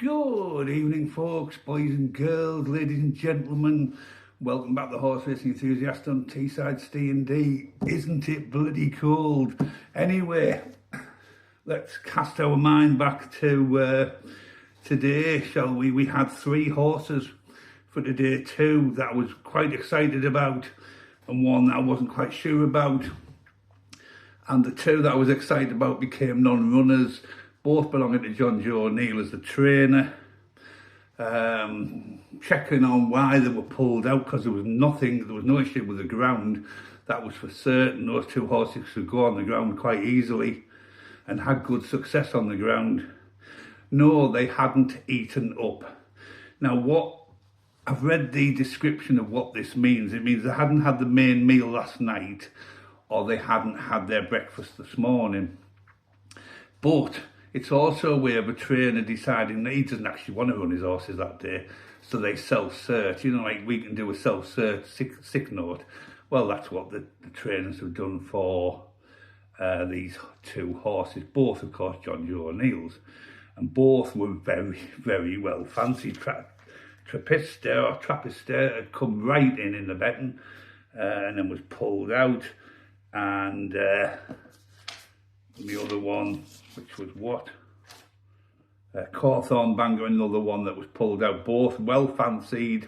Good evening, folks, boys and girls, ladies and gentlemen. Welcome back to Horse Racing Enthusiast on Teesside Ste&Dee. Isn't it bloody cold? Anyway, let's cast our mind back to today, shall we? We had 3 horses for today, 2 that I was quite excited about and 1 that I wasn't quite sure about. And the 2 that I was excited about became non-runners, both belonging to John Joe O'Neill as the trainer. Checking on why they were pulled out, because there was no issue with the ground. That was for certain. Those 2 horses could go on the ground quite easily and had good success on the ground. No, they hadn't eaten up. Now, I've read the description of what this means. It means they hadn't had the main meal last night, or they hadn't had their breakfast this morning. But it's also a way of a trainer deciding that he doesn't actually want to run his horses that day, so they self-cert. You know, like we can do a self-cert sick note. Well, that's what the trainers have done for these 2 horses, both, of course, John Joe O'Neill's, and both were very, very well fancied. Trappist had come right in the betting and then was pulled out, and the other one, which was Cawthorne Bangor, another one that was pulled out. Both well fancied,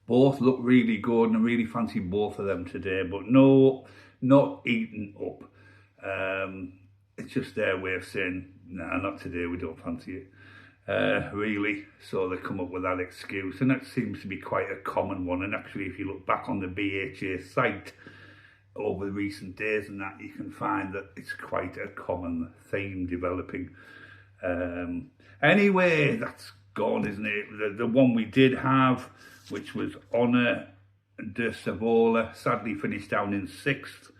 both looked really good, and I really fancied both of them today, but no, not eaten up. It's just their way of saying, nah, not today, we don't fancy it, really. So they come up with that excuse, and that seems to be quite a common one. And actually, if you look back on the BHA site over the recent days and that, you can find that it's quite a common theme developing. Anyway, that's gone, isn't it? The one we did have, which was Honor de Savola, sadly finished down in 6th.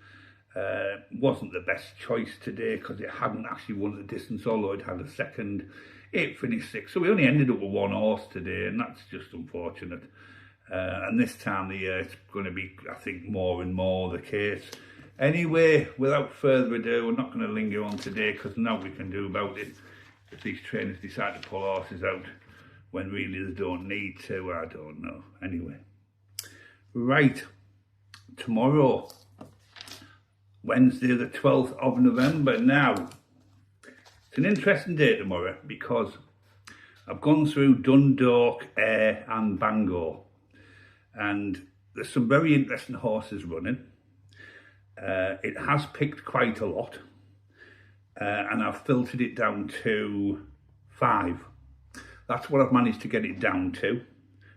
Wasn't the best choice today because it hadn't actually won the distance, although it had a second. It finished 6th, so we only ended up with 1 horse today, and that's just unfortunate. And this time of the year, it's going to be, I think, more and more the case. Anyway, without further ado, we're not going to linger on today, because now we can do about it. If these trainers decide to pull horses out when really they don't need to, I don't know. Anyway, right, tomorrow, Wednesday the 12th of November. Now, it's an interesting day tomorrow, because I've gone through Dundalk, Ayr and Bangor, and there's some very interesting horses running. It has picked quite a lot, and I've filtered it down to 5. That's what I've managed to get it down to.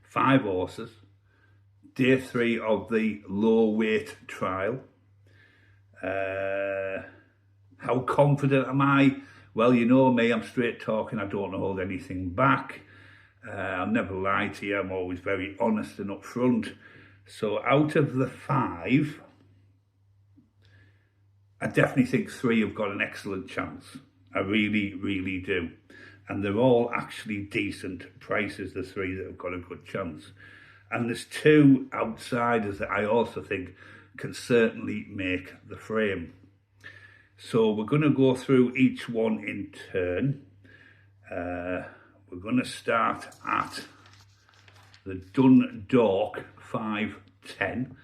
5 horses. Day 3 of the low weight trial. How confident am I? Well, you know me, I'm straight talking, I don't hold anything back. I'll never lie to you, I'm always very honest and upfront. So out of the 5, I definitely think 3 have got an excellent chance. I really, really do. And they're all actually decent prices, the 3 that have got a good chance. And there's 2 outsiders that I also think can certainly make the frame. So we're going to go through each one in turn. We're going to start at the Dundalk 5:10.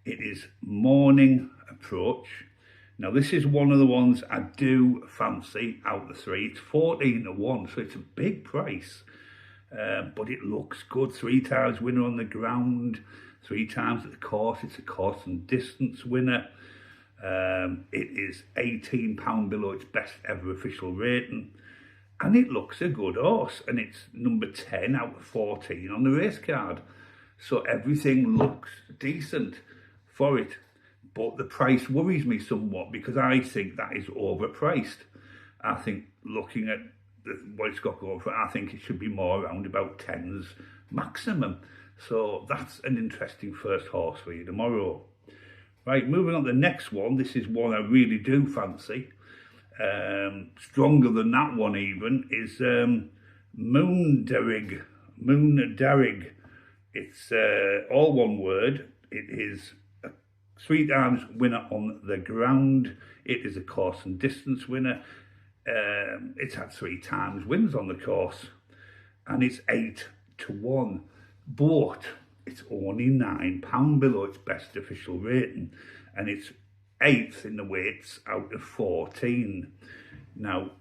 It is Morning Approach. Now, this is one of the ones I do fancy out of the 3. It's 14-1, so it's a big price. But it looks good. 3 times winner on the ground, 3 times at the course. It's a course and distance winner. It is £18 below its best ever official rating. And it looks a good horse. And it's number 10 out of 14 on the race card. So everything looks decent for it. But the price worries me somewhat, because I think that is overpriced. I think, looking at what it's got going for it, I think it should be more around about 10s maximum. So that's an interesting first horse for you tomorrow. Right, moving on to the next one. This is one I really do fancy. Stronger than that one even, is Moondarig. It's all one word. It is a 3 times winner on the ground. It is a course and distance winner. It's had 3 times wins on the course, and it's 8-1, but it's only £9 below its best official rating, and it's 8th in the weights out of 14. Now,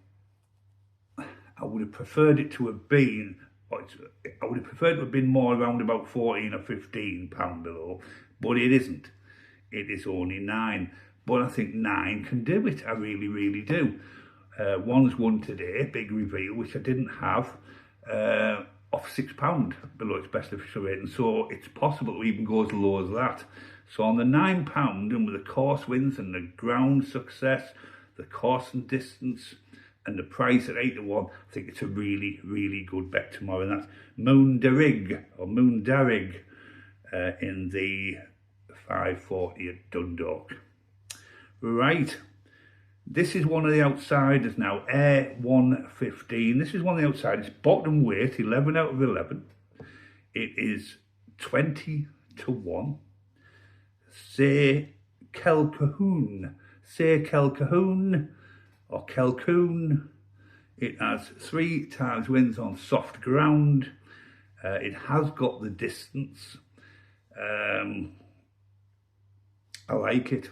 I would have preferred it to have been, I would have preferred to have been more around about 14 or £15 below, but it isn't. It is only 9. But I think 9 can do it. I really, really do. One's won today, big reveal, which I didn't have, off £6 below its best official rating. So it's possible to even go as low as that. So on the £9, and with the course wins and the ground success, the course and distance, and the price at 8-1, I think it's a really, really good bet tomorrow. And that's Moondarig, or Moondarig, in the 540 at Dundalk. Right, this is one of the outsiders now, Air 115. This is one of the outsiders, bottom weight, 11 out of 11. It is 20-1. Say Kelcahoon, or Kelcoon. It has 3 times wins on soft ground. It has got the distance. I like it.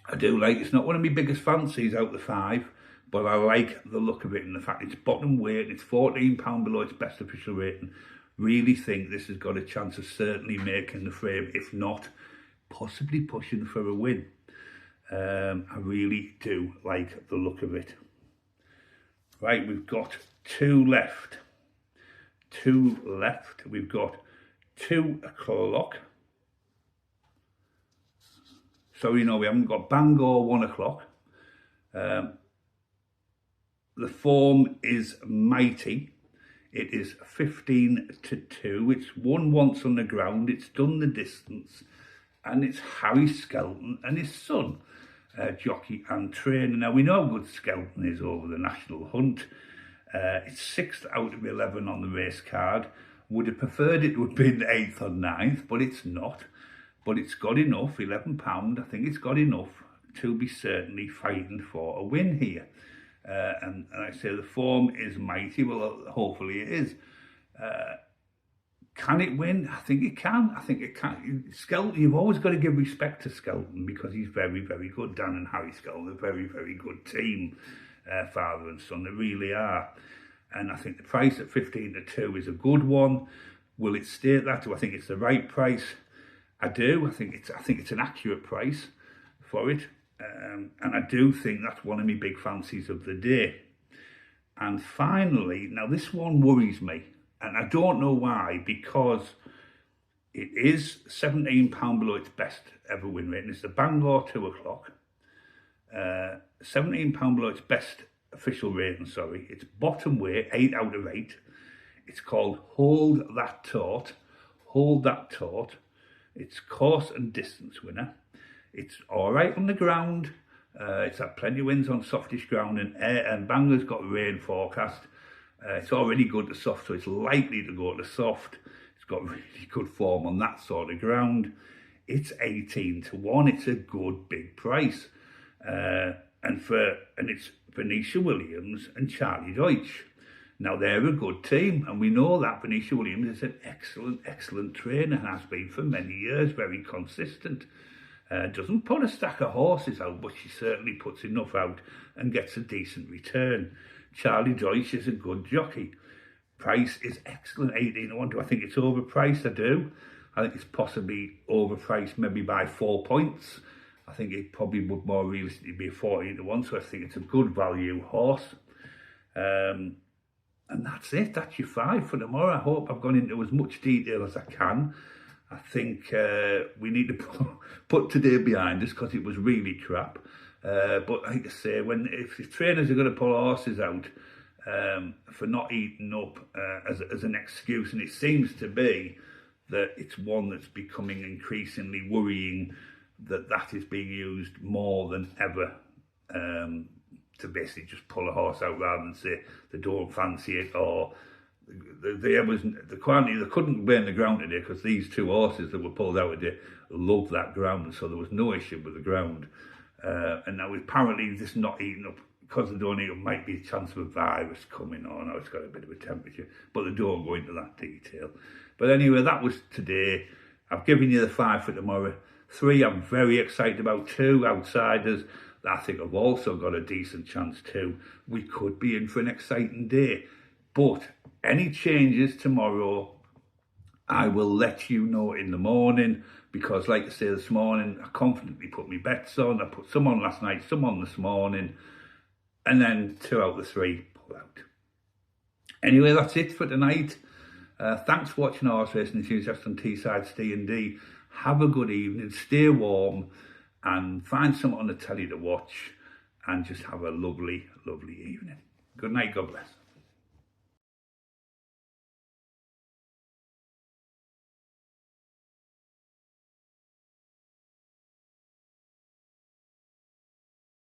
I do like it. It's not one of my biggest fancies out of the 5, but I like the look of it and the fact it's bottom weight, it's £14 below its best official rating. Really think this has got a chance of certainly making the frame, if not possibly pushing for a win. I really do like the look of it. Right, we've got 2 left. 2 left. We've got 2 o'clock. So, you know, we haven't got Bangor 1 o'clock. The form is mighty. It is 15-2. It's won once on the ground. It's done the distance. And it's Harry Skelton and his son, jockey and trainer. Now, we know how good Skelton is over the national hunt. It's 6th out of 11 on the race card. Would have preferred it to have been 8th or 9th, but it's not. But it's got enough, £11, I think it's got enough to be certainly fighting for a win here. And I say the form is mighty, well, hopefully it is. Can it win? I think it can. I think it can. Skelton, you've always got to give respect to Skelton because he's very, very good. Dan and Harry Skelton are a very, very good team, father and son. They really are. And I think the price at 15-2 is a good one. Will it stay at that? Do I think it's the right price? I do. I think it's an accurate price for it. And I do think that's one of my big fancies of the day. And finally, now this one worries me. And I don't know why, because it is £17 below its best ever win rate. And it's the Bangor 2 o'clock. £17 below its best official rating, sorry. It's bottom weight, 8 out of 8. It's called Hold That Taut. Hold That Taut. It's course and distance winner. It's all right on the ground. It's had plenty of wins on softish ground, and Bangor's got rain forecast. It's already good to soft, so it's likely to go to soft. It's got really good form on that sort of ground. It's 18-1. It's a good big price, and it's Venetia Williams and Charlie Deutsch. Now, they're a good team, and we know that Venetia Williams is an excellent trainer and has been for many years, very consistent. Doesn't put a stack of horses out, but she certainly puts enough out and gets a decent return. Charlie Deutsch is a good jockey. Price is excellent, 18-1. Do I think it's overpriced? I do. I think it's possibly overpriced maybe by 4 points. I think it probably would more realistically be a 14-1, so I think it's a good value horse. And that's it. That's your 5 for tomorrow. I hope I've gone into as much detail as I can. I think we need to put today behind us because it was really crap. But like I say, if trainers are going to pull horses out for not eating up as an excuse, and it seems to be that it's one that's becoming increasingly worrying that is being used more than ever to basically just pull a horse out rather than say they don't fancy it, or the quantity they couldn't burn the ground today because these 2 horses that were pulled out today love that ground, so there was no issue with the ground. And now apparently this not eating up because they don't know, it might be a chance of a virus coming on, or it's got a bit of a temperature, but they don't go into that detail. But anyway, that was today. I've given you the 5 for tomorrow. 3 I'm very excited about. 2 outsiders that I think have also got a decent chance too. We could be in for an exciting day. But any changes tomorrow, I will let you know in the morning, because like I say this morning, I confidently put my bets on. I put some on last night, some on this morning, and then 2 out of the 3 pull out. Anyway, that's it for tonight. Thanks for watching Horse Racing Enthusiast on Teesside Ste&Dee. Have a good evening, stay warm, and find something on the telly to watch, and just have a lovely, lovely evening. Good night, God bless.